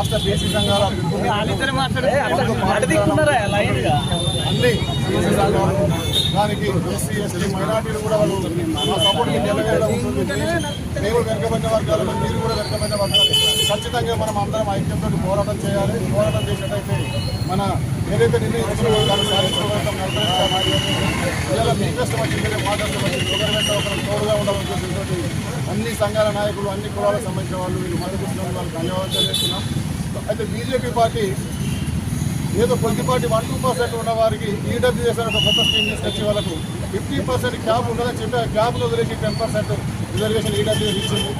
రాష్ట్ర బీసీ సంఘాల అన్ని బీసీ సంఘాలు దానికి ఎస్సీ ఎస్టీ మైనార్టీలు కూడా వాళ్ళు మా సపోర్ట్ నిలవేయడం ఉంటుంది. మేము వెనుకబడిన వర్గాలు మీరు కూడా వెనుకబడిన వర్గాలు ఖచ్చితంగా మనం అందరం ఐక్యంతో పోరాటం చేయాలి. పోరాటం చేసినట్టయితే మన ఏదైతే నిర్ణయించిన వర్గాలు సాధించగలుగుతాం. ఇలా మీ కష్టం వచ్చింది మాట్లాడుతూ ఒకరి వెంట ఒకరు తోడుగా ఉండాలని ఉద్దేశంతో అన్ని సంఘాల నాయకులు అన్ని కులాలకు సంబంధించిన వాళ్ళు వీళ్ళు మద్దతు ఇస్తున్న వాళ్ళకి ధన్యవాదాలు చేస్తున్నాం. అయితే బీజేపీ పార్టీ ఏదో కొద్దిపాటి 1-2% ఉన్న వారికి ఈడబ్ల్యూఎస్ అనే కొత్త స్కీమ్ తీసుకొచ్చి వాళ్ళకు 50% క్యాప్ ఉండదని చెప్పి ఆ క్యాప్ను వదిలేసి 10% రిజర్వేషన్ ఈడబ్ల్యూఎస్ ఇచ్చింది.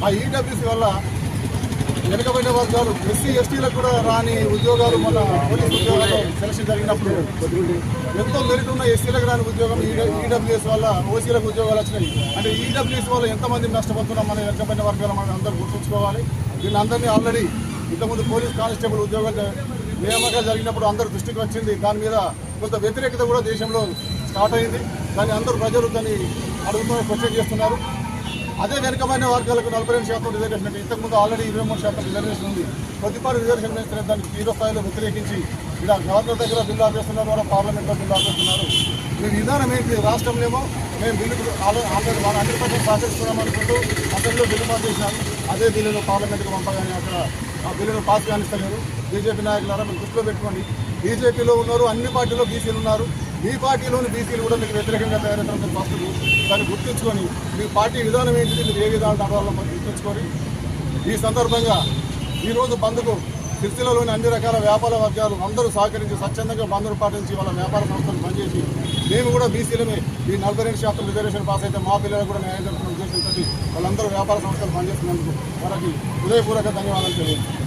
ఆ ఈడబ్ల్యూసీ వల్ల వెనుకబడిన వర్గాలు ఎస్సీ ఎస్టీలకు కూడా రాని ఉద్యోగాలు మన పోలీసు ఉద్యోగాల్లో సెలక్షన్ జరిగినప్పుడు ఎంతో మెరిట్ ఉన్న ఎస్సీలకు రాని ఉద్యోగం ఈడబ్ల్యూఎస్ వల్ల ఓసీలకు ఉద్యోగాలు వచ్చినాయి. అంటే ఈడబ్ల్యూఎస్ వల్ల ఎంతమంది నష్టపోతున్నాం మన వెనుకబడిన వర్గాలు మనం అందరూ గుర్తుంచుకోవాలి. వీళ్ళందరినీ ఆల్రెడీ ఇంతకుముందు పోలీస్ కానిస్టేబుల్ ఉద్యోగాలు నియామకాలు జరిగినప్పుడు అందరూ దృష్టికి వచ్చింది. దాని మీద కొంత వ్యతిరేకత కూడా దేశంలో స్టార్ట్ అయింది. దాన్ని అందరూ ప్రజలు దాన్ని అడుగుతున్నారు, క్వశ్చన్ చేస్తున్నారు. అదే వెనుకబడిన వర్గాలకు 42% రిజర్వేషన్ అంటే ఇంతకుముందు ఆల్రెడీ 23% రిజర్వేషన్ ఉంది. కొద్దిపాటి రిజర్వేషన్ వేస్తే దానికి తీవ్ర స్థాయిలో వ్యతిరేకించి ఇలా గవర్నర్ దగ్గర బిల్లు ఆపేస్తున్నారు, కూడా పార్లమెంట్లో బిల్లు ఆపేస్తున్నారు. మీ విధానం ఏంటి? రాష్ట్రంలో మేము బిల్లుకు ఆల్రెడీ 100% సహకరిస్తున్నాం అనుకుంటూ అసెంబ్లీలో బిల్లు పాస్ చేసినారు. అదే బిల్లును పార్లమెంట్కి పంపగానే అక్కడ ఆ బిల్లును పాస్ కానిస్తలేరు. బీజేపీ నాయకులారా మీరు దృష్టిలో పెట్టుకోండి. బీజేపీలో ఉన్నారు, అన్ని పార్టీలో బీసీలు ఉన్నారు. మీ పార్టీలోని బీసీలు కూడా మీకు వ్యతిరేకంగా తయారవుతారు. ఫస్ట్ దాన్ని గుర్తించుకొని మీ పార్టీ విధానం ఏంటిది, మీరు ఏ విధానం నడవాలో గుర్తించుకొని ఈ సందర్భంగా ఈరోజు బంద్కు సిరిసిల్లలోని అన్ని రకాల వ్యాపార వర్గాలు అందరూ సహకరించి స్వచ్ఛందంగా బంద్ను పాటించి వాళ్ళ వ్యాపార సంస్థలు పనిచేసి మేము కూడా బీసీలమే ఈ 42% రిజర్వేషన్ పాస్ అయితే మా పిల్లలకు కూడా న్యాయం జరుగుతున్న ఉద్దేశంతో వాళ్ళందరూ వ్యాపార సంస్థలు పనిచేస్తున్నందుకు వాళ్ళకి హృదయపూర్వక ధన్యవాదాలు తెలియజేస్తాం.